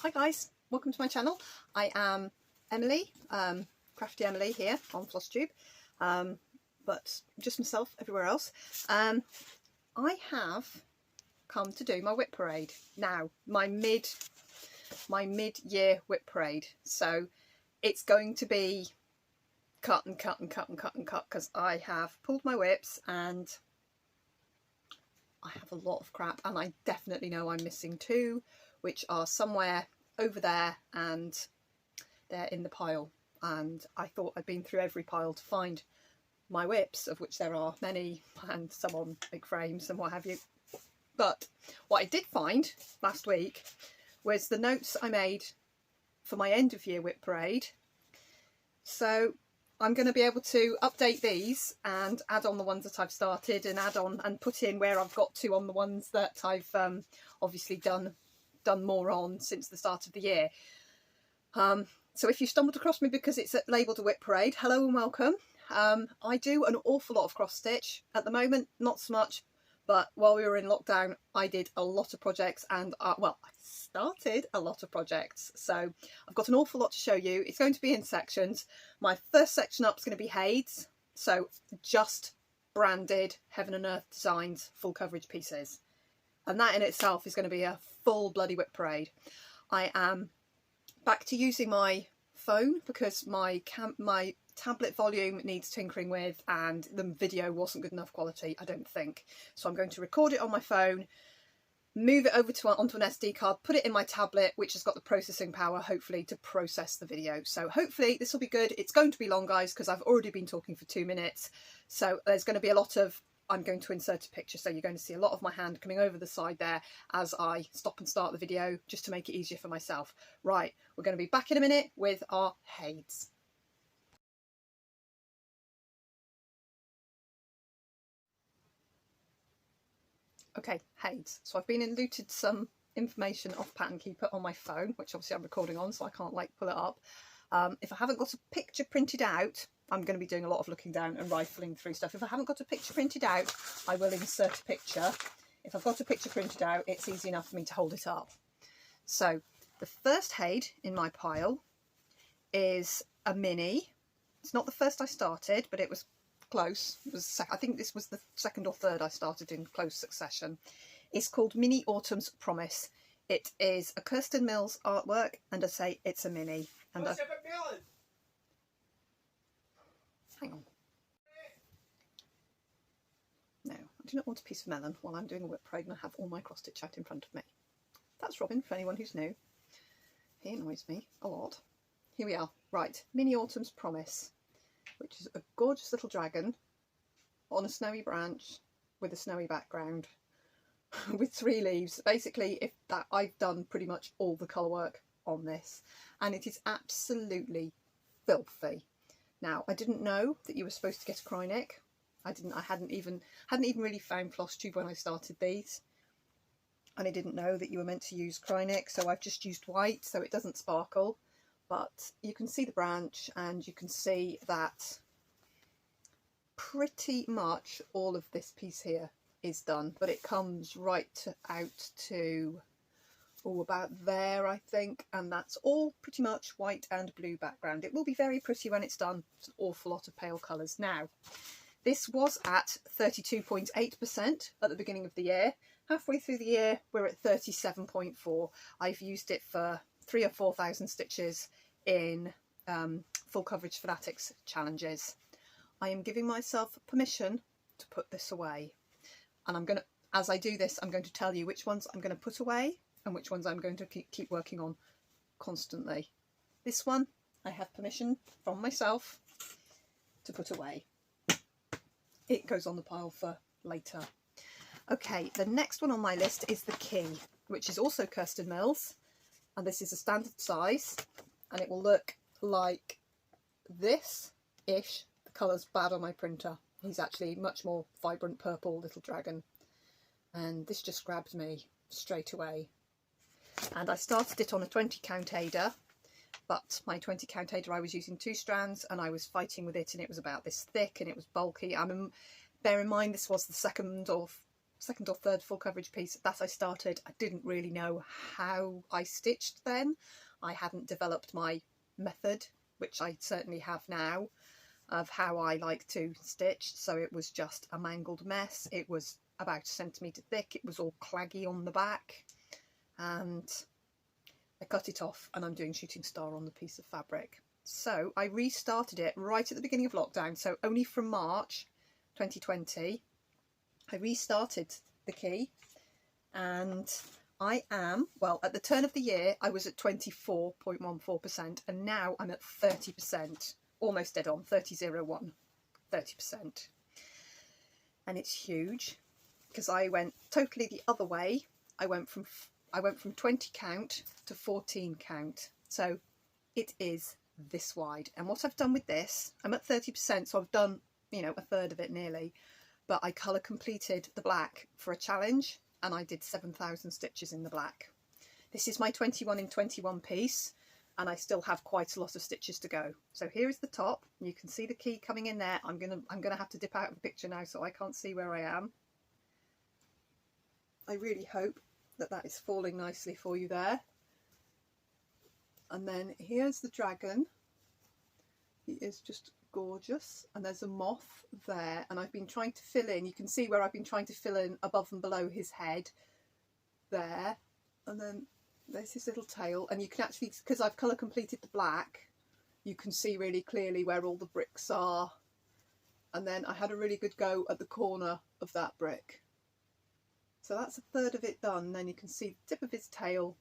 Hi guys, welcome to my channel. I am Emily, Crafty Emily here on FlossTube, but just myself everywhere else. I have come to do my WIP parade now, my mid-year WIP parade. So it's going to be cut and cut and cut and cut and cut because I have pulled my WIPs and I have a lot of crap, and I definitely know I'm missing two, which are somewhere over there and they're in the pile. And I thought I'd been through every pile to find my WIPs, of which there are many, and some on big frames and what have you. But what I did find last week was the notes I made for my end of year WIP parade. So I'm going to be able to update these and add on the ones that I've started, and add on and put in where I've got to on the ones that I've obviously done more on since the start of the year. So if you stumbled across me because it's labelled a WIP parade, hello and welcome. I do an awful lot of cross stitch at the moment, not so much, but while we were in lockdown I did a lot of projects, and well, I started a lot of projects, so I've got an awful lot to show you. It's going to be in sections. My first section up is going to be Hades, so just branded Heaven and Earth Designs full coverage pieces, and that in itself is going to be a full bloody WIP parade. I am back to using my phone because my tablet volume needs tinkering with, and the video wasn't good enough quality, I don't think. So I'm going to record it on my phone, move it over onto an SD card, put it in my tablet, which has got the processing power, hopefully, to process the video. So hopefully this will be good. It's going to be long, guys, because I've already been talking for 2 minutes. So there's going to be a lot of, I'm going to insert a picture, so you're going to see a lot of my hand coming over the side there as I stop and start the video, just to make it easier for myself. Right, we're going to be back in a minute with our Hades. Okay, Hades. So I've been and looted some information off Pattern Keeper on my phone, which obviously I'm recording on, so I can't like pull it up. If I haven't got a picture printed out, I'm going to be doing a lot of looking down and rifling through stuff. If I haven't got a picture printed out, I will insert a picture. If I've got a picture printed out, it's easy enough for me to hold it up. So the first Hade in my pile is a mini. It's not the first I started, but it was close. It was I think this was the second or third I started in close succession. It's called Mini Autumn's Promise. It is a Kirsten Mills artwork, and I say it's a mini. And hang on. No, I do not want a piece of melon while I'm doing a WIP parade and I have all my cross stitch out in front of me. That's Robin, for anyone who's new. He annoys me a lot. Here we are. Right, Mini Autumn's Promise, which is a gorgeous little dragon on a snowy branch with a snowy background with 3 leaves. Basically, I've done pretty much all the colour work on this, and it is absolutely filthy. Now, I didn't know that you were supposed to get a cry neck. I hadn't even really found FlossTube when I started these, and I didn't know that you were meant to use cry neck, so I've just used white so it doesn't sparkle. But you can see the branch, and you can see that pretty much all of this piece here is done, but it comes right out to about there, I think, and that's all pretty much white and blue background. It will be very pretty when it's done. It's an awful lot of pale colours. Now, this was at 32.8% at the beginning of the year. Halfway through the year, we're at 37.4. I've used it for 3,000 or 4,000 stitches in full coverage fanatics challenges. I am giving myself permission to put this away, and I'm going to, as I do this, I'm going to tell you which ones I'm going to put away and which ones I'm going to keep working on constantly. This one I have permission from myself to put away. It goes on the pile for later. Okay, the next one on my list is the Key, which is also Kirsten Mills, and this is a standard size, and it will look like this-ish. The colour's bad on my printer. He's actually much more vibrant purple little dragon, and this just grabbed me straight away. And I started it on a 20 count Ada, but my 20 count Ada I was using 2 strands, and I was fighting with it, and it was about this thick and it was bulky. Bear in mind this was the second or second or third full coverage piece that I started. I didn't really know how I stitched then. I hadn't developed my method, which I certainly have now, of how I like to stitch. So it was just a mangled mess. It was about a centimetre thick. It was all claggy on the back, and I cut it off, and I'm doing shooting star on the piece of fabric. So I restarted it right at the beginning of lockdown, so only from March 2020 I restarted the key, and I am, well, at the turn of the year I was at 24.14%, and now I'm at 30%, almost dead on, 30.01, 30%. And it's huge, because I went totally the other way. I went from 20 count to 14 count, so it is this wide. And what I've done with this, I'm at 30%, so I've done, you know, a third of it nearly, but I colour completed the black for a challenge, and I did 7,000 stitches in the black. This is my 21 in 21 piece, and I still have quite a lot of stitches to go. So here is the top. You can see the key coming in there. I'm gonna have to dip out of the picture now, so I can't see where I am. I really hope that that is falling nicely for you there. And then here's the dragon. He is just gorgeous, and there's a moth there, and I've been trying to fill in, you can see where I've been trying to fill in above and below his head there, and then there's his little tail, and you can actually, because I've colour completed the black, you can see really clearly where all the bricks are. And then I had a really good go at the corner of that brick. So that's a third of it done. Then you can see the tip of his tail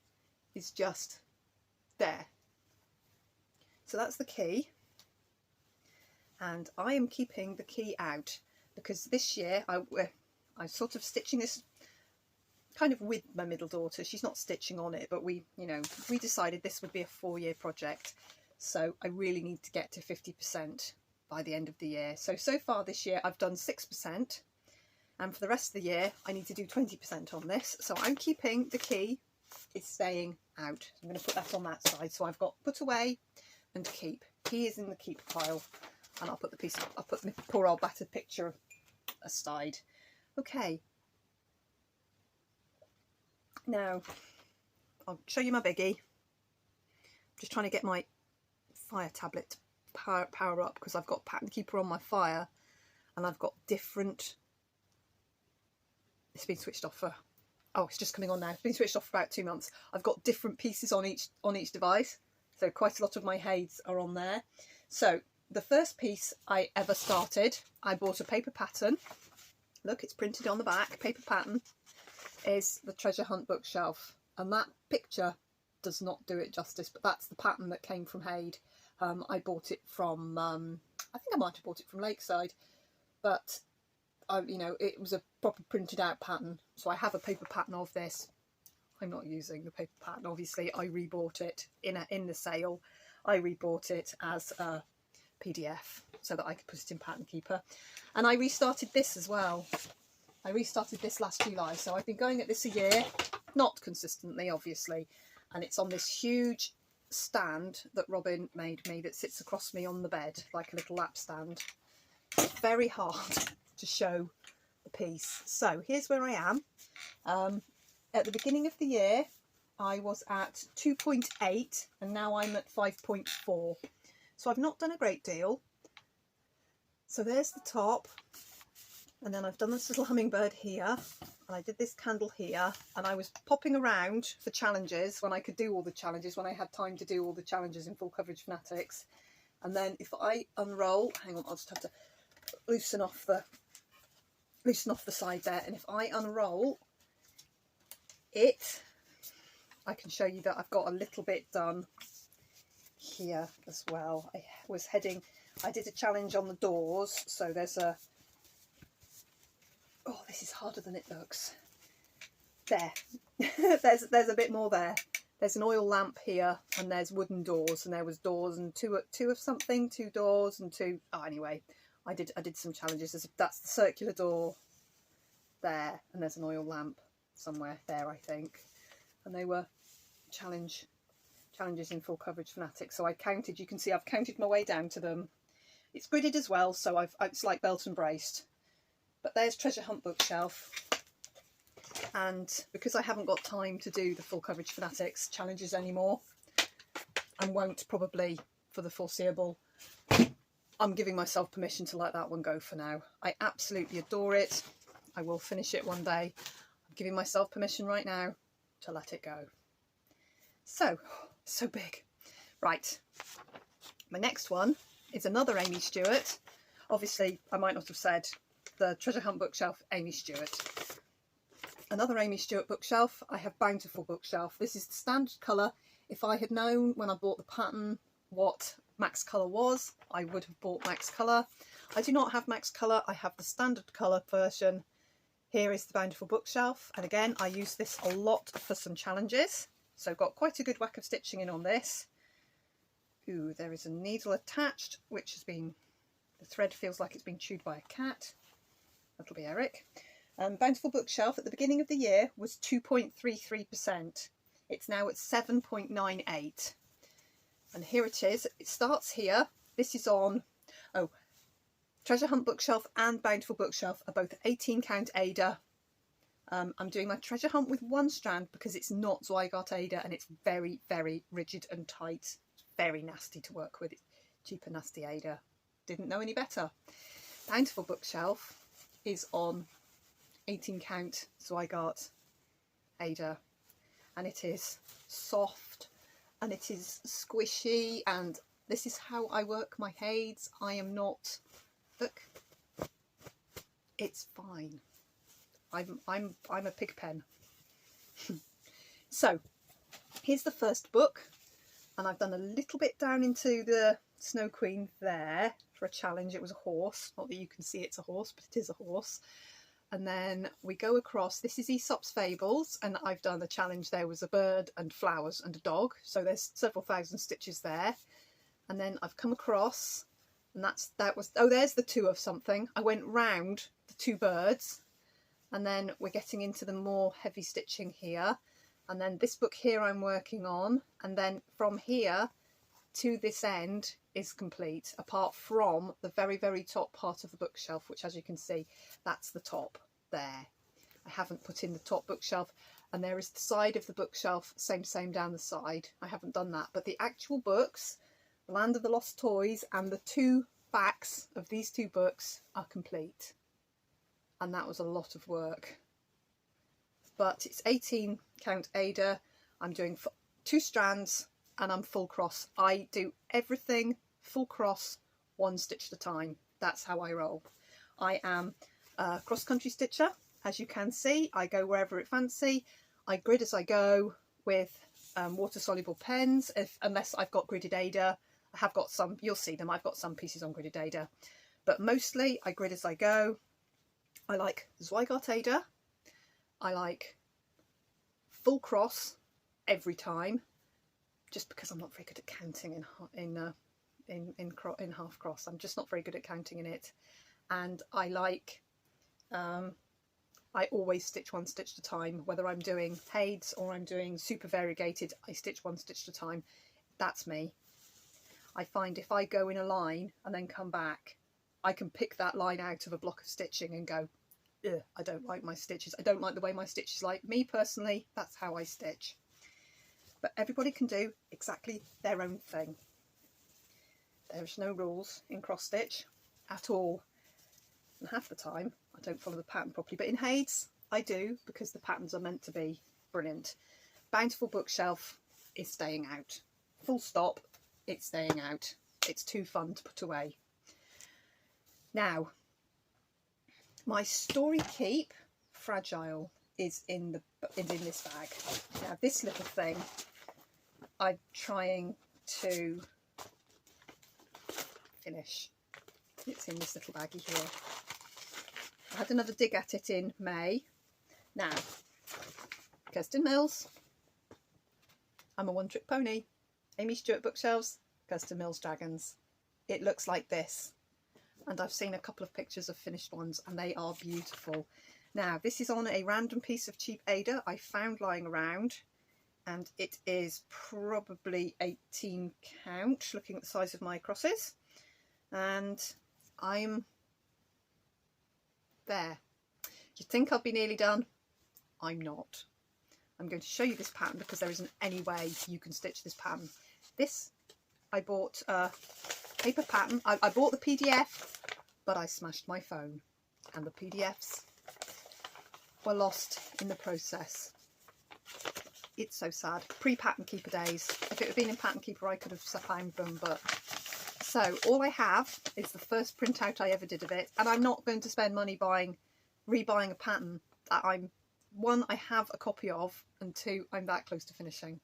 is just there. So that's the key. And I am keeping the key out, because this year I'm sort of stitching this kind of with my middle daughter. She's not stitching on it, but we decided this would be a 4-year project. So I really need to get to 50% by the end of the year. So far this year I've done 6. And for the rest of the year, I need to do 20% on this. So I'm keeping the key, is staying out. I'm going to put that on that side. So I've got put away and keep. Key is in the keep pile. And I'll put my poor old battered picture aside. Okay. Now, I'll show you my biggie. Just trying to get my fire tablet to power up, because I've got Pattern Keeper on my fire, and I've got different... It's been switched off for, oh, it's just coming on now. It's been switched off for about 2 months. I've got different pieces on each device, so quite a lot of my heids are on there. So the first piece I ever started, I bought a paper pattern. Look, it's printed on the back. Paper pattern is the Treasure Hunt bookshelf, and that picture does not do it justice, but that's the pattern that came from Haid. I bought it from, I think I might have bought it from Lakeside, but you know, it was a proper printed out pattern, so I have a paper pattern of this. I'm not using the paper pattern, obviously. I rebought it in the sale. I rebought it as a PDF so that I could put it in Pattern Keeper, and I restarted this as well. I restarted this last July, so I've been going at this a year, not consistently obviously, and it's on this huge stand that Robin made me that sits across me on the bed like a little lap stand. It's very hard to show the piece. So here's where I am. At the beginning of the year I was at 2.8 and now I'm at 5.4, so I've not done a great deal. So there's the top, and then I've done this little hummingbird here, and I did this candle here, and I was popping around for challenges when I could do all the challenges, when I had time to do all the challenges in Full Coverage Fanatics. And then if I unroll, hang on, I'll just have to loosen off the side there, and if I unroll it, I can show you that I've got a little bit done here as well. I did a challenge on the doors, so there's a, oh, this is harder than it looks. There, there's a bit more there. There's an oil lamp here, and there's wooden doors, and there was doors and two of something, 2 doors and 2. Oh, anyway, I did some challenges. That's the circular door there, and there's an oil lamp somewhere there, I think. And they were challenges in Full Coverage Fanatics. So I counted. You can see I've counted my way down to them. It's gridded as well, so it's like belt and braced. But there's Treasure Hunt bookshelf. And because I haven't got time to do the full coverage fanatics challenges anymore, and won't probably for the foreseeable, I'm giving myself permission to let that one go for now. I absolutely adore it. I will finish it one day. I'm giving myself permission right now to let it go. So big. Right, my next one is another Amy Stewart. Obviously, I might not have said the Treasure Hunt bookshelf, Amy Stewart. Another Amy Stewart bookshelf. I have Bountiful bookshelf. This is the standard colour. If I had known when I bought the pattern what Max Colour was, I would have bought Max Colour. I do not have Max Colour. I have the standard colour version. Here is the Bountiful bookshelf. And again, I use this a lot for some challenges. So I've got quite a good whack of stitching in on this. Ooh, there is a needle attached, which has been, the thread feels like it's been chewed by a cat. That'll be Eric. Bountiful bookshelf at the beginning of the year was 2.33%. It's now at 7.98. And here it is. It starts here. This is on, Treasure Hunt bookshelf and Bountiful bookshelf are both 18 count Ada. I'm doing my Treasure Hunt with one strand because it's not Zweigart Ada and it's very, very rigid and tight. It's very nasty to work with. It's cheaper nasty Ada. Didn't know any better. Bountiful bookshelf is on 18 count Zweigart Ada, and it is soft and it is squishy, and this is how I work my Hades. I am not, look, it's fine. I'm a pig pen. So here's the first book, and I've done a little bit down into the Snow Queen there for a challenge. It was a horse, not that you can see it's a horse, but it is a horse. And then we go across, this is Aesop's Fables, and I've done the challenge. There was a bird and flowers and a dog, so there's several thousand stitches there. And then I've come across, and there's the two of something. I went round the two birds, and then we're getting into the more heavy stitching here. And then this book here I'm working on, and then from here to this end is complete, apart from the very, very top part of the bookshelf, which, as you can see, that's the top there. I haven't put in the top bookshelf, and there is the side of the bookshelf, same down the side. I haven't done that, but the actual books, The Land of the Lost Toys and the two backs of these two books are complete, and that was a lot of work. But it's 18 count Ada. I'm doing 2 strands and I'm full cross. I do everything full cross, 1 stitch at a time. That's how I roll. I am a cross-country stitcher. As you can see, I go wherever it fancy. I grid as I go with water-soluble pens, unless I've got gridded Ada. I have got some, you'll see them, I've got some pieces on gridded Ada. But mostly I grid as I go. I like Zweigart Ada. I like full cross every time, just because I'm not very good at counting in half cross. I'm just not very good at counting in it. And I like, I always stitch 1 stitch at a time, whether I'm doing Hades or I'm doing super variegated, I stitch 1 stitch at a time. That's me. I find if I go in a line and then come back, I can pick that line out of a block of stitching and go, ugh, I don't like my stitches. I don't like the way my stitches like. Me personally, that's how I stitch. But everybody can do exactly their own thing. There's no rules in cross stitch at all. And half the time I don't follow the pattern properly, but in Hades I do, because the patterns are meant to be brilliant. Bountiful bookshelf is staying out. Full stop, it's staying out. It's too fun to put away. Now, my Story Keep Fragile is in this bag. Now this little thing I'm trying to finish. It's in this little baggie here. I had another dig at it in May. Now, Kirsten Mills. I'm a one-trick pony. Amy Stewart bookshelves, Kirsten Mills dragons. It looks like this. And I've seen a couple of pictures of finished ones and they are beautiful. Now, this is on a random piece of cheap Ada I found lying around, and it is probably 18 count, looking at the size of my crosses. And I'm there. You'd think I'd be nearly done. I'm not. I'm going to show you this pattern because there isn't any way you can stitch this pattern. This, I bought a paper pattern. I bought the PDF, but I smashed my phone and the PDFs were lost in the process. It's so sad. Pre-Pattern Keeper days. If it had been in Pattern Keeper, I could have found them, but... So, all I have is the first printout I ever did of it, and I'm not going to spend money rebuying a pattern that one, I have a copy of, and two, I'm that close to finishing.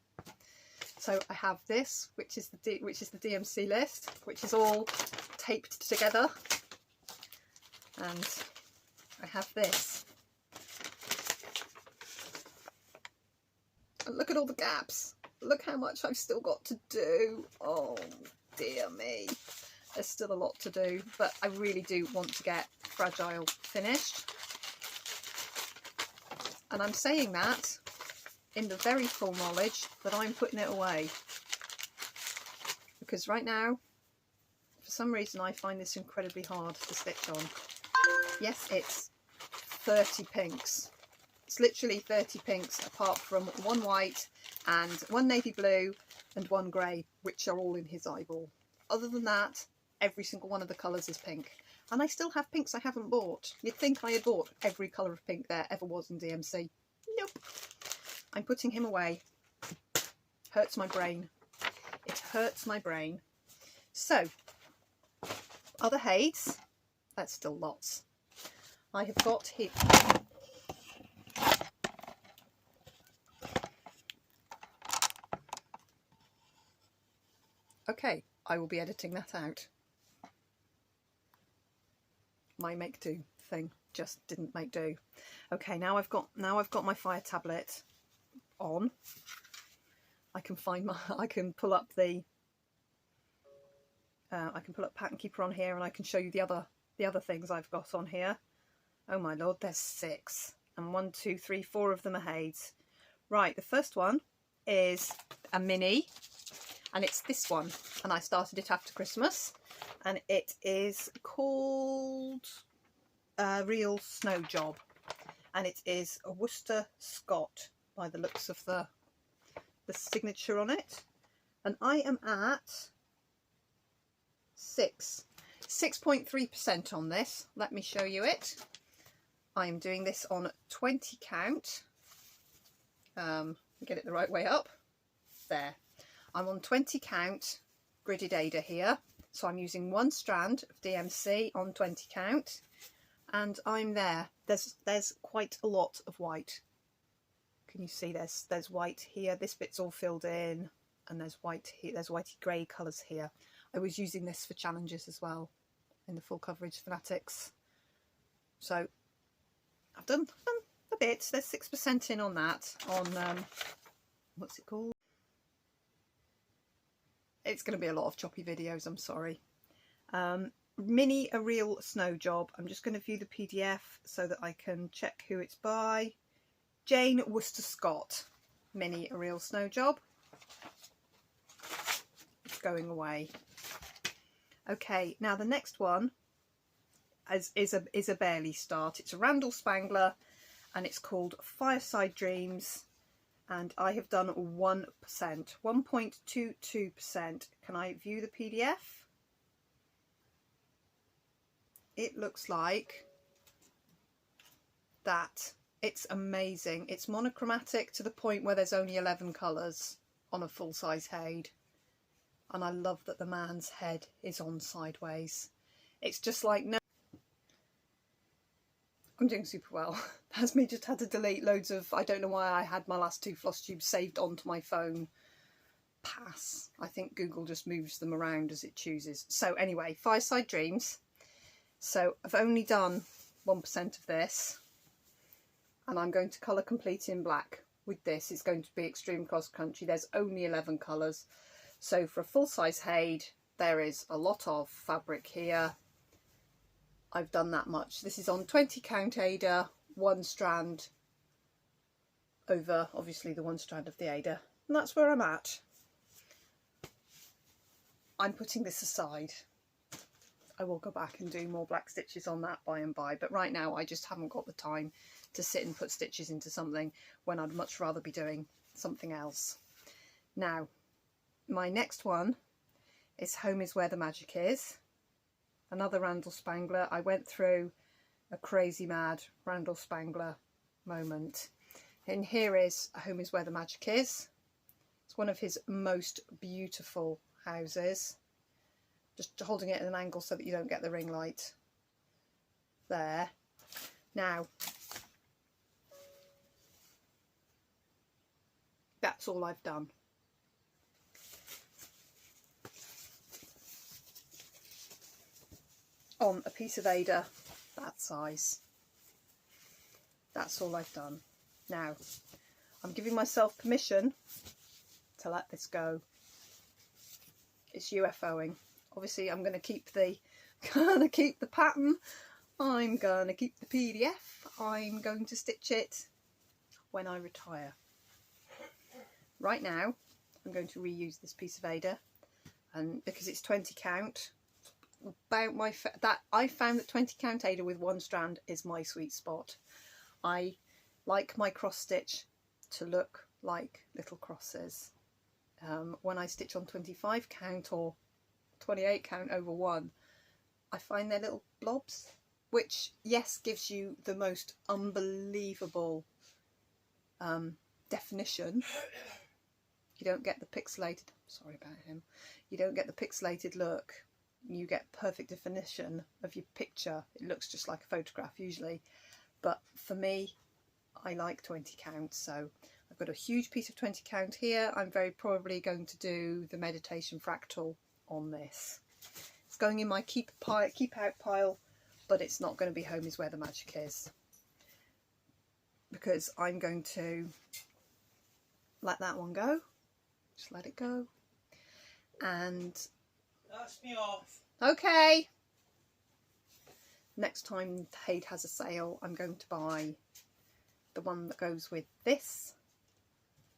So I have this, which is the DMC list, which is all taped together, and I have this. And look at all the gaps. Look how much I've still got to do. Oh dear me. There's still a lot to do, but I really do want to get Fragile finished. And I'm saying that in the very full knowledge that I'm putting it away. Because right now, for some reason, I find this incredibly hard to stitch on. Yes, it's 30 pinks. It's literally 30 pinks apart from one white and one navy blue and one grey, which are all in his eyeball. Other than that, every single one of the colours is pink. And I still have pinks I haven't bought. You'd think I had bought every colour of pink there ever was in DMC. Nope. I'm putting him away. Hurts my brain. It hurts my brain. So, other Hades. That's still lots. I have got here. Okay, I will be editing that out. My make do thing just didn't make do. Okay, now I've got my Fire tablet on. I can pull up the Pattern Keeper on here, and I can show you the other things I've got on here. Oh my lord, there's 6, and 1, 2, 3, 4 of them are Hades. Right, the first one is a mini, and it's this one, and I started it after Christmas, and it is called Real Snow Job, and it is a Worcester Scott by the looks of the signature on it, and I am at 6.3% on this. Let me show you it. I am doing this on 20 count. Get it the right way up. There. I'm on 20 count gridded Ada here. So I'm using one strand of DMC on 20 count, and I'm there. There's quite a lot of white. Can you see there's white here? This bit's all filled in, and there's white here. There's whitey grey colours here. I was using this for challenges as well in the full coverage fanatics. So I've done a bit. There's 6% in on that. On what's it called? It's going to be a lot of choppy videos, I'm sorry. Mini A Real Snow Job. I'm just going to view the PDF so that I can check who it's by. Jane Worcester Scott. Mini A Real Snow Job. It's going away. Okay, now the next one is a barely start. It's a Randall Spangler, and it's called Fireside Dreams. And I have done 1%, 1.22%. Can I view the PDF? It looks like that. It's amazing. It's monochromatic to the point where there's only 11 colours on a full-size Hade. And I love that the man's head is on sideways. It's just like, no. I'm doing super well. That's me just had to delete loads of, I don't know why I had my last 2 floss tubes saved onto my phone. Pass. I think Google just moves them around as it chooses. So anyway, Fireside Dreams. So I've only done 1% of this, and I'm going to colour complete in black with this. It's going to be extreme cross country. There's only 11 colours. So for a full-size Hade, there is a lot of fabric here. I've done that much. This is on 20 count Ada, 1 strand over obviously the 1 strand of the Ada, and that's where I'm at. I'm putting this aside. I will go back and do more black stitches on that by and by, but right now I just haven't got the time to sit and put stitches into something when I'd much rather be doing something else. Now, my next one is Home is Where the Magic Is. Another Randall Spangler. I went through a crazy mad Randall Spangler moment. And here is Home is Where the Magic Is. It's one of his most beautiful houses. Just holding it at an angle so that you don't get the ring light there. Now, that's all I've done. On a piece of Ada that size. That's all I've done. Now, I'm giving myself permission to let this go. It's UFOing. Obviously, I'm going to keep the pattern. I'm going to keep the PDF. I'm going to stitch it when I retire. Right now, I'm going to reuse this piece of Ada, and because it's 20 count. I found that 20 count Ada with one strand is my sweet spot. I like my cross stitch to look like little crosses. When I stitch on 25 count or 28 count over one, I find they're little blobs, which yes gives you the most unbelievable definition. You don't get the pixelated, sorry about him, you don't get the pixelated look. You get perfect definition of your picture. It looks just like a photograph usually, but for me, I like 20 count, so I've got a huge piece of 20 count here. I'm very probably going to do the meditation fractal on this. It's going in my keep out pile, but it's not going to be Home is Where the Magic Is, because I'm going to let that one go. Just let it go. And that's me off. Okay. Next time Haid has a sale, I'm going to buy the one that goes with this.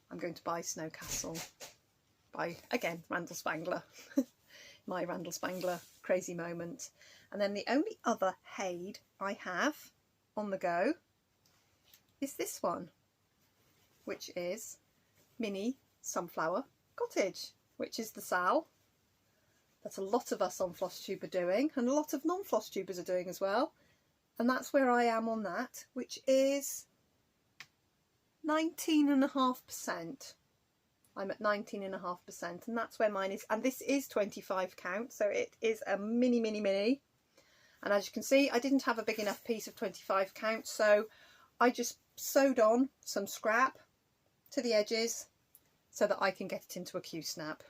I'm going to buy Snow Castle by, again, Randall Spangler. My Randall Spangler crazy moment. And then the only other Haid I have on the go is this one, which is Mini Sunflower Cottage, which is the Sal that a lot of us on FlossTube are doing, and a lot of non-floss tubers are doing as well. And that's where I am on that, which is 19.5%. I'm at 19.5%, and that's where mine is. And this is 25 count, so it is a mini, mini, mini. And as you can see, I didn't have a big enough piece of 25 count, so I just sewed on some scrap to the edges so that I can get it into a Q-snap.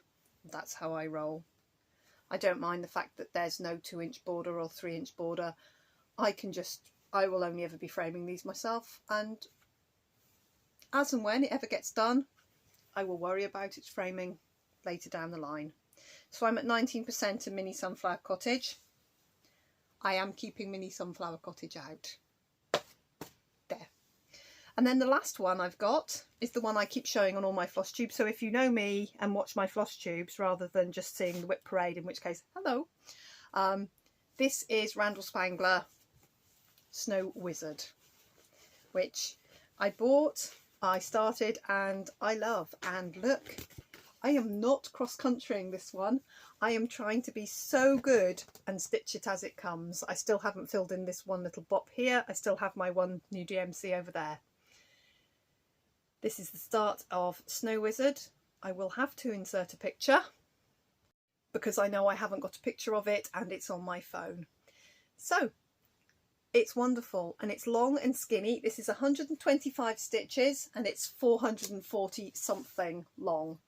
That's how I roll. I don't mind the fact that there's no 2-inch border or 3-inch border. I will only ever be framing these myself, and as and when it ever gets done, I will worry about its framing later down the line. So I'm at 19% of Mini Sunflower Cottage. I am keeping Mini Sunflower Cottage out. There. And then the last one I've got is the one I keep showing on all my floss tubes. So if you know me and watch my floss tubes rather than just seeing the WIP parade, in which case, hello. This is Randall Spangler Snow Wizard, which I bought, I started, and I love. And look, I am not cross-countrying this one. I am trying to be so good and stitch it as it comes. I still haven't filled in this one little bop here. I still have my one new DMC over there. This is the start of Snow Wizard. I will have to insert a picture because I know I haven't got a picture of it and it's on my phone. So it's wonderful, and it's long and skinny. This is 125 stitches and it's 440 something long.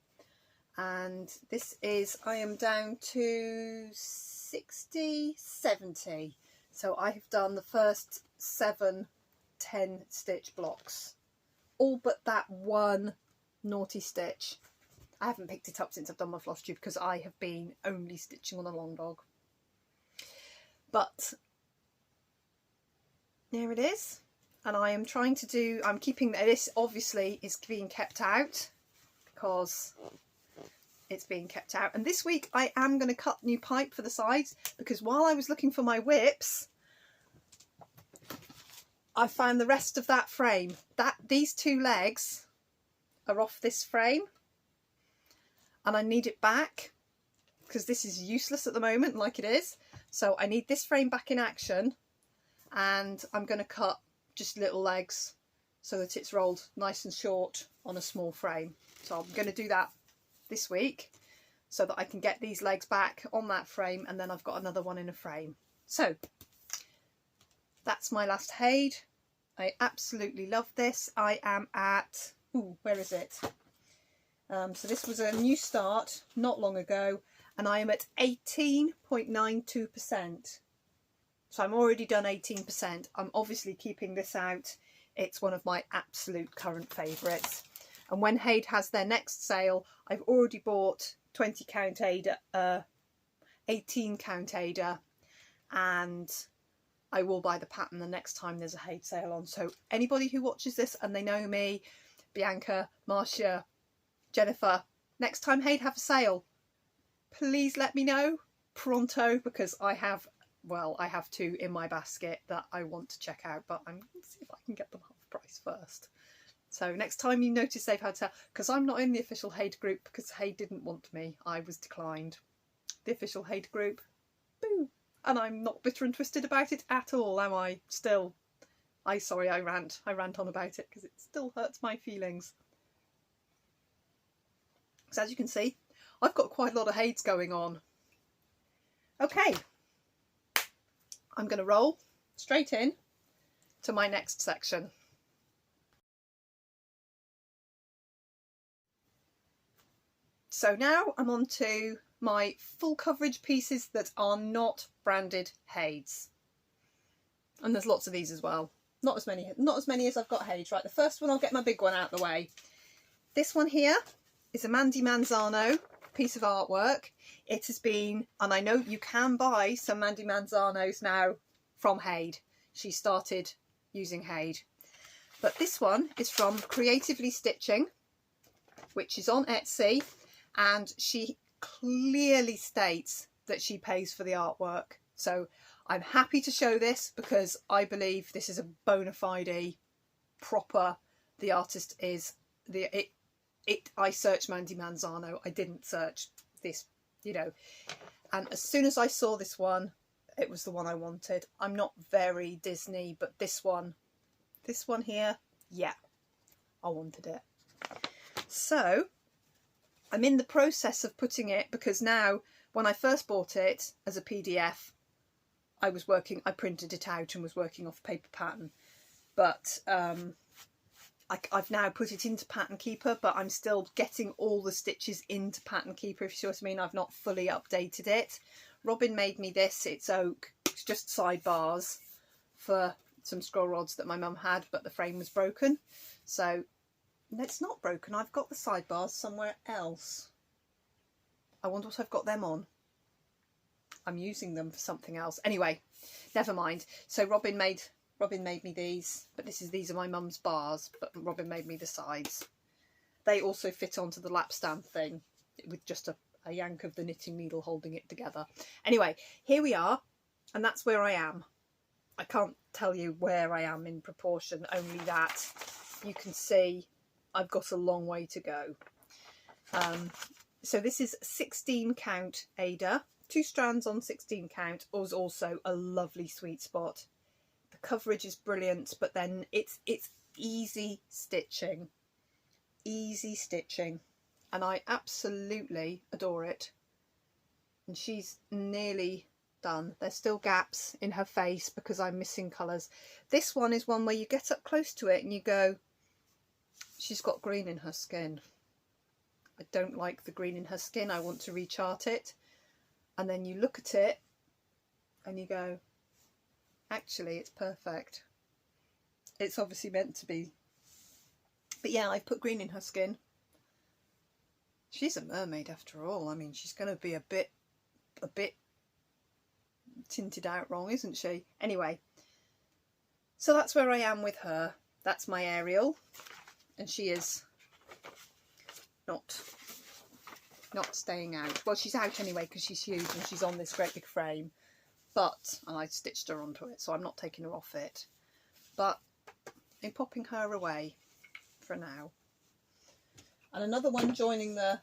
And this is, I am down to 60, 70. So I have done the first 7, 10 stitch blocks. All but that one naughty stitch. I haven't picked it up since I've done my floss tube because I have been only stitching on a long dog. But there it is. And I am trying to do, I'm keeping, this obviously is being kept out because it's being kept out. And this week I am going to cut new pipe for the sides, because while I was looking for my WIPs, I found the rest of that frame, these two legs are off this frame, and I need it back because this is useless at the moment like it is. So I need this frame back in action, and I'm going to cut just little legs so that it's rolled nice and short on a small frame. So I'm going to do that this week so that I can get these legs back on that frame, and then I've got another one in a frame. So that's my last Haid. I absolutely love this. I am at, ooh, where is it? So this was a new start not long ago, and I am at 18.92%. So I'm already done 18%. I'm obviously keeping this out. It's one of my absolute current favourites. And when Haid has their next sale, I've already bought 20 count Ada, 18 count Ada, and I will buy the pattern the next time there's a Haid sale on. So anybody who watches this and they know me, Bianca, Marcia, Jennifer, next time Haid have a sale, please let me know pronto, because I have, well, I have two in my basket that I want to check out, but I'm going to see if I can get them half price first. So next time you notice they've had sale, because I'm not in the official Haid group because Haid didn't want me, I was declined. The official Haid group, boo! And I'm not bitter and twisted about it at all, am I? Still, sorry, I rant on about it because it still hurts my feelings. So as you can see, I've got quite a lot of Haids going on. Okay, I'm going to roll straight in to my next section. So now I'm on to my full coverage pieces that are not branded Haids. And there's lots of these as well. Not as many as I've got Haids. Right, the first one, I'll get my big one out of the way. This one here is a Mandy Manzano piece of artwork. It has been, and I know you can buy some Mandy Manzanos now from Haid. She started using Haid. But this one is from Creatively Stitching, which is on Etsy, and she clearly states that she pays for the artwork. So I'm happy to show this because I believe this is a bona fide, proper, the artist is, I searched Mandy Manzano, I didn't search this, you know. And as soon as I saw this one, it was the one I wanted. I'm not very Disney, but this one here, yeah, I wanted it. So I'm in the process of putting it, because now, when I first bought it as a PDF, I printed it out and was working off paper pattern. But I've now put it into Pattern Keeper, but I'm still getting all the stitches into Pattern Keeper, if you see what I mean. I've not fully updated it. Robin made me this. It's oak. It's just sidebars for some scroll rods that my mum had, but the frame was broken. So it's not broken. I've got the sidebars somewhere else. I wonder what I've got them on. I'm using them for something else. Anyway, never mind. So Robin made me these, but these are my mum's bars, but Robin made me the sides. They also fit onto the lap stand thing with just a yank of the knitting needle holding it together. Anyway, here we are, and that's where I am. I can't tell you where I am in proportion, only that you can see I've got a long way to go. So this is 16 count Ada. 2 strands on 16 count was also a lovely sweet spot. The coverage is brilliant, but then it's easy stitching. Easy stitching. And I absolutely adore it. And she's nearly done. There's still gaps in her face because I'm missing colours. This one is one where you get up close to it and you go, she's got green in her skin. I don't like the green in her skin. I want to rechart it. And then you look at it and you go, actually, it's perfect. It's obviously meant to be. But yeah, I've put green in her skin. She's a mermaid after all. I mean, she's going to be a bit tinted out wrong, isn't she? Anyway, so that's where I am with her. That's my Ariel. And she is not staying out. Well, she's out anyway because she's huge and she's on this great big frame. And I stitched her onto it, so I'm not taking her off it. but I'm popping her away for now. And another one joining the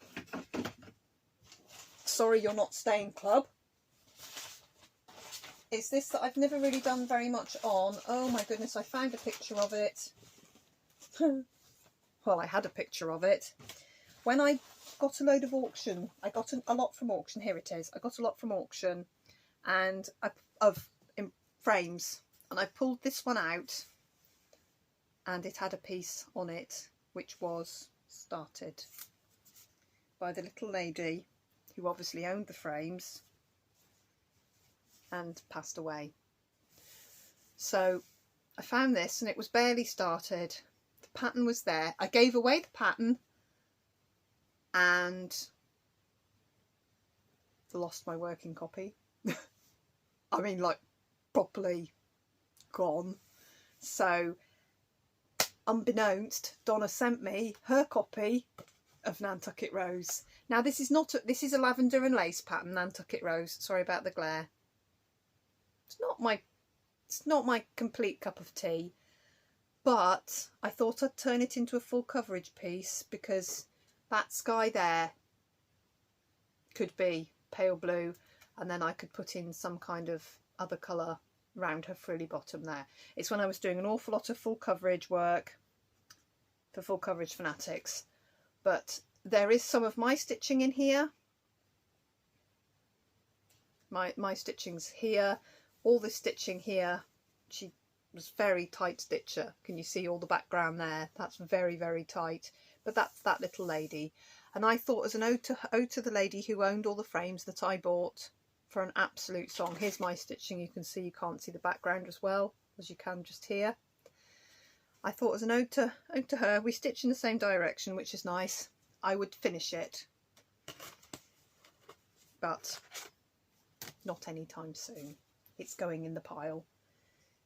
Sorry You're Not Staying club is this that I've never really done very much on. Oh my goodness, I found a picture of it. Well, I had a picture of it. When I got a load of auction, I got a lot from auction. Here it is. I got a lot from auction and in frames. And I pulled this one out and it had a piece on it which was started by the little lady who obviously owned the frames and passed away. So I found this and it was barely started. The pattern was there. I gave away the pattern and lost my working copy. I mean, like, properly gone. So unbeknownst, Donna sent me her copy of Nantucket Rose. Now this is a lavender and lace pattern, Nantucket Rose. Sorry about the glare. It's not my complete cup of tea, but I thought I'd turn it into a full coverage piece because that sky there could be pale blue, and then I could put in some kind of other colour around her frilly bottom there. It's when I was doing an awful lot of full coverage work for Full Coverage Fanatics, but there is some of my stitching in here. My stitching's here, all this stitching here. She was very tight stitcher. Can you see all the background there? That's very, very tight. But that's that little lady. And I thought, as an ode to the lady who owned all the frames that I bought for an absolute song. Here's my stitching. You can see, you can't see the background as well as you can just here. I thought, as an ode to her, we stitch in the same direction, which is nice. I would finish it, but not anytime soon. It's going in the pile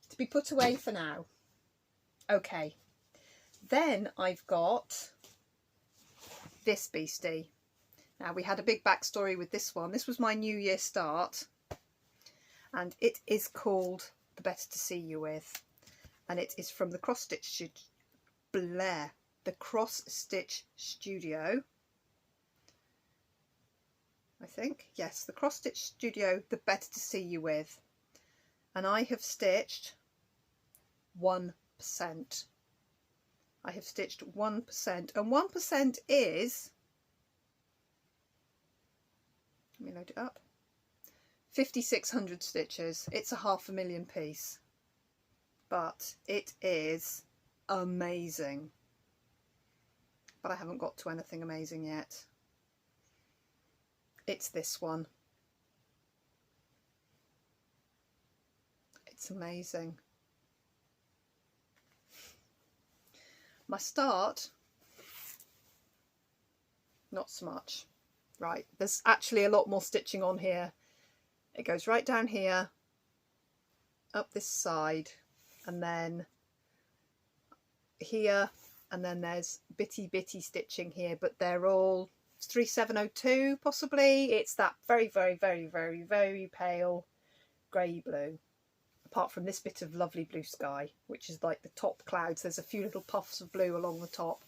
to be put away for now. Okay, then I've got this beastie. Now, we had a big backstory with this one. This was my New Year start, and it is called The Better to See You With, and it is from the Cross Stitch Studio. I think, yes, the Cross Stitch Studio, The Better to See You With, and I have stitched 1%. I have stitched 1%, and 1% is, let me load it up, 5,600 stitches. It's a 500,000 piece, but it is amazing. But I haven't got to anything amazing yet. It's this one. It's amazing. My start, not so much. Right, there's actually a lot more stitching on here. It goes right down here, up this side, and then here, and then there's bitty stitching here, but they're all 3702 possibly. It's that very, very, very, very, very pale grey blue. Apart from this bit of lovely blue sky, which is like the top clouds. There's a few little puffs of blue along the top.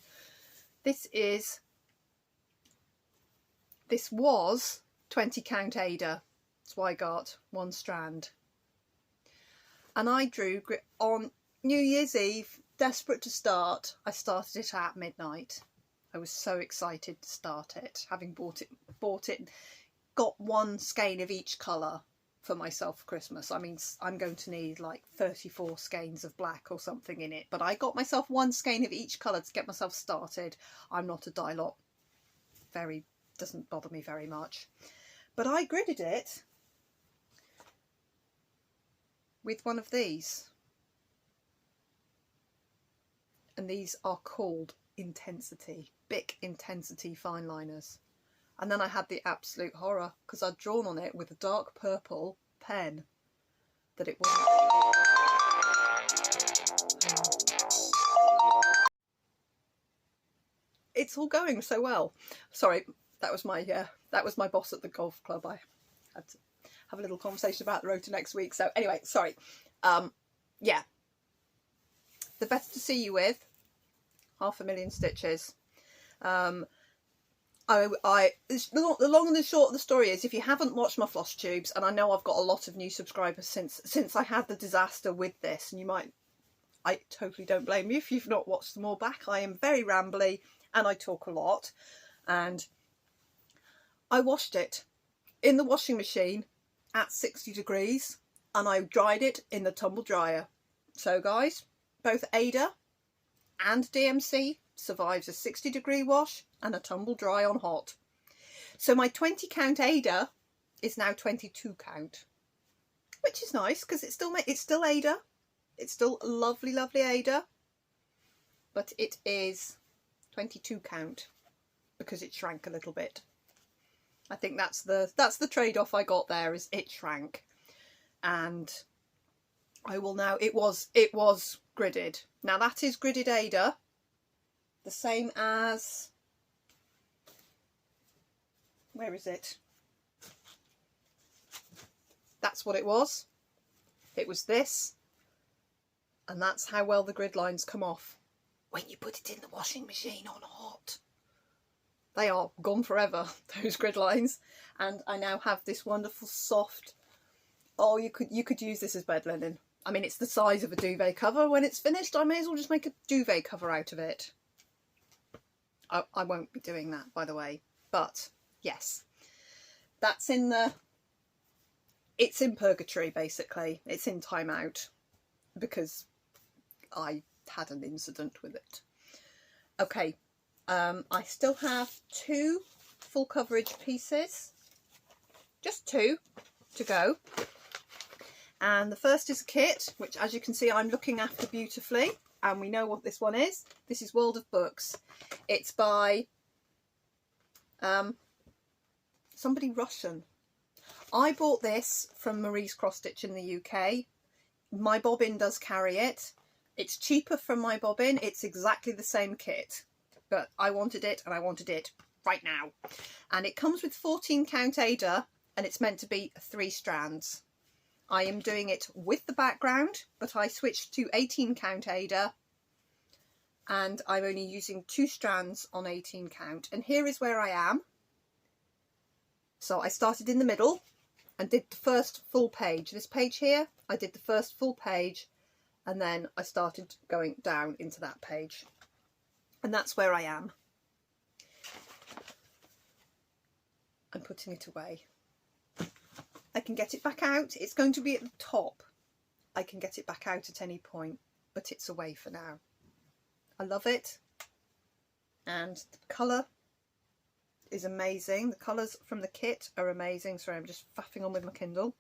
This was 20 count Ada. Zweigart, one strand. And I drew on New Year's Eve, desperate to start. I started it at midnight. I was so excited to start it, having bought it, got one skein of each colour for myself for Christmas. I mean, I'm going to need like 34 skeins of black or something in it, but I got myself one skein of each colour to get myself started. I'm not a dye lot, doesn't bother me very much, but I gridded it with one of these, and these are called Intensity, Bic Intensity fine liners. And then I had the absolute horror because I'd drawn on it with a dark purple pen that it wasn't. It's all going so well. Sorry, that was my boss at the golf club. I had to have a little conversation about the rota next week. So anyway, sorry. Yeah. the better to see you with. 500,000 stitches. The long and the short of the story is, if you haven't watched my floss tubes, and I know I've got a lot of new subscribers since I had the disaster with this, and I totally don't blame you if you've not watched them all back. I am very rambly and I talk a lot, and I washed it in the washing machine at 60 degrees and I dried it in the tumble dryer. So guys, both Ada and DMC survives a 60-degree wash and a tumble dry on hot. So my 20 count Ada is now 22 count, which is nice because it's still Ada. It's still lovely, lovely Ada, but it is 22 count because it shrank a little bit. I think that's the trade-off I got there, is it shrank. And I will now, it was gridded. Now that is gridded Ada, the same as, where is it? That's what it was. It was this. And that's how well the grid lines come off when you put it in the washing machine on hot. They are gone forever, those grid lines. And I now have this wonderful soft, oh, you could use this as bed linen. I mean, it's the size of a duvet cover. When it's finished, I may as well just make a duvet cover out of it. I won't be doing that, by the way. But yes, that's it's in purgatory, basically. It's in timeout because I had an incident with it. Okay, I still have 2 full coverage pieces, just 2 to go. And the first is a kit, which, as you can see, I'm looking after beautifully. And we know what this one is. This is World of Books. It's by somebody Russian. I bought this from Marie's Cross Stitch in the UK. My bobbin does carry it. It's cheaper from my bobbin. It's exactly the same kit. But I wanted it, and I wanted it right now. And it comes with 14 count Ada, and it's meant to be 3 strands. I am doing it with the background, but I switched to 18 count Ada, and I'm only using 2 strands on 18 count. And here is where I am. So I started in the middle and did the first full page. This page here, I did the first full page, and then I started going down into that page. And that's where I am. I'm putting it away. I can get it back out. It's going to be at the top. I can get it back out at any point, but it's away for now. I love it. And the colour is amazing. The colours from the kit are amazing. Sorry, I'm just faffing on with my Kindle.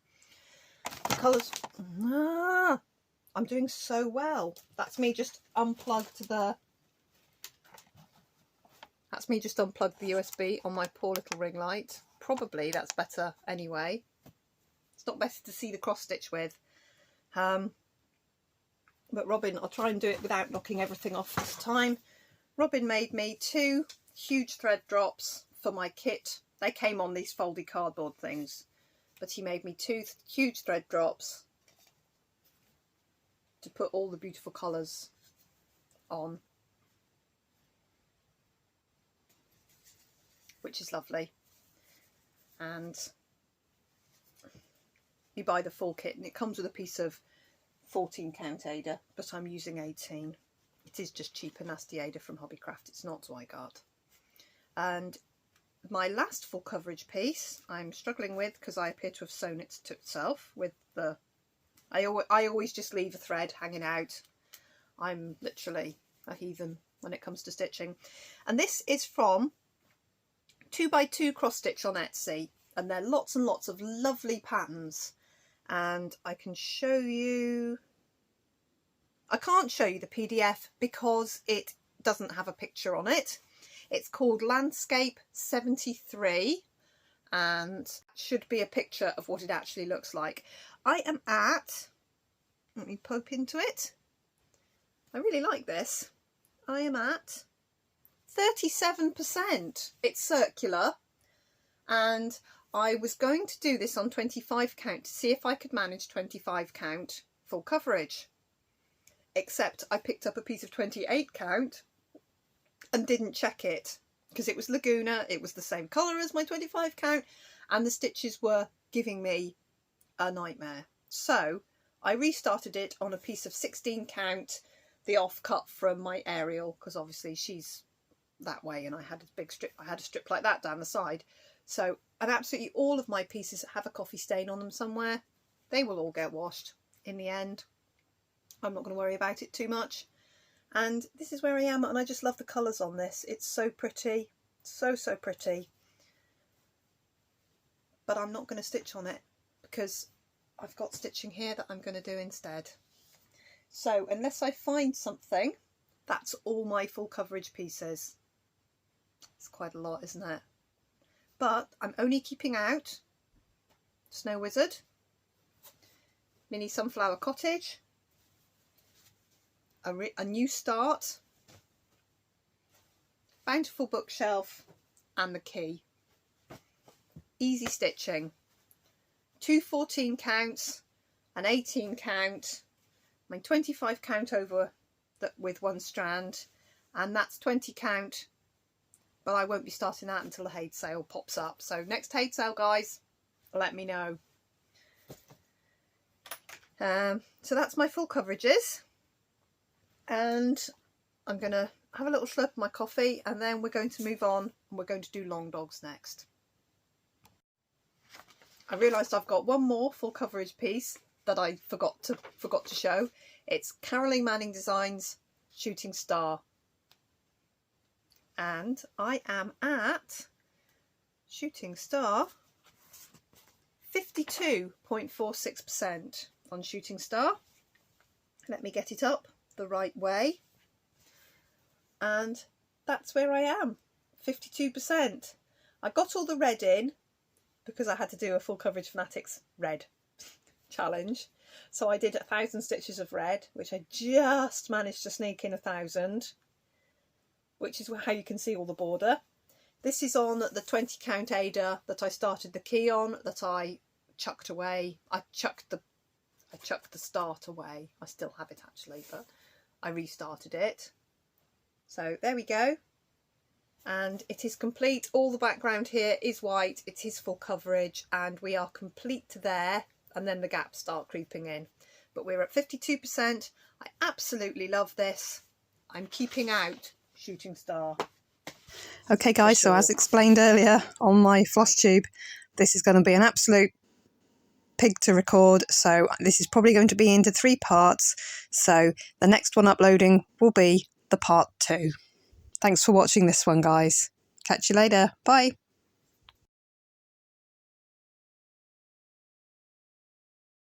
The colours... I'm doing so well. That's me just unplugged the... That's me just unplugged the USB on my poor little ring light. Probably that's better anyway. It's not better to see the cross stitch with. But Robin, I'll try and do it without knocking everything off this time. Robin made me 2 huge thread drops for my kit. They came on these foldy cardboard things. But he made me 2 huge thread drops to put all the beautiful colours on, which is lovely. And you buy the full kit and it comes with a piece of 14 count Ada, but I'm using 18. It is just cheaper nasty Ada from Hobbycraft. It's not Zweigart. And my last full coverage piece I'm struggling with because I appear to have sewn it to itself with the... I always just leave a thread hanging out. I'm literally a heathen when it comes to stitching. And this is from 2x2 cross stitch on Etsy, and there are lots and lots of lovely patterns. And I can show you... I can't show you the PDF because it doesn't have a picture on it. It's called Landscape 73 and should be a picture of what it actually looks like. I am at... Let me poke into it. I really like this. I am at 37%. It's circular, and I was going to do this on 25 count to see if I could manage 25 count full coverage. except I picked up a piece of 28 count and didn't check it because it was Laguna, it was the same colour as my 25 count, and the stitches were giving me a nightmare. So I restarted it on a piece of 16 count, the off cut from my Ariel, because obviously she's that way and I had a big strip, I had a strip like that down the side. So, and absolutely all of my pieces have a coffee stain on them somewhere. They will all get washed in the end. I'm not going to worry about it too much. And this is where I am, and I just love the colours on this. It's so pretty, so pretty. But I'm not going to stitch on it because I've got stitching here that I'm going to do instead. So unless I find something, that's all my full coverage pieces. It's quite a lot, isn't it? But I'm only keeping out Snow Wizard, Mini Sunflower Cottage, a New Start, Bountiful Bookshelf, and the Key. Easy stitching. 2 14 counts, an 18 count, my 25 count over with one strand, and that's 20 count, but I won't be starting that until the Haid sale pops up. So next Haid sale, guys, let me know. So that's my full coverages, and I'm going to have a little slurp of my coffee, and then we're going to move on and we're going to do long dogs next. I realised I've got one more full coverage piece that I forgot to show. It's Caroline Manning Designs Shooting Star, and I am at Shooting Star 52.46% on Shooting Star. Let me get it up the right way, and that's where I am, 52%. I got all the red in because I had to do a Full Coverage Fanatics red challenge. So I did 1,000 stitches of red, which I just managed to sneak in 1,000, which is how you can see all the border. This is on the 20 count Ada that I started the key on, that I chucked away. I chucked the start away. I still have it actually, but I restarted it. So there we go. And it is complete. All the background here is white, it is full coverage, and we are complete to there, and then the gaps start creeping in. But we're at 52%. I absolutely love this. I'm keeping out Shooting Star. Okay guys, so as explained earlier on my floss tube, this is going to be an absolute pig to record, so this is probably going to be into 3 parts. So the next one uploading will be the part 2. Thanks for watching this one, guys. Catch you later. Bye.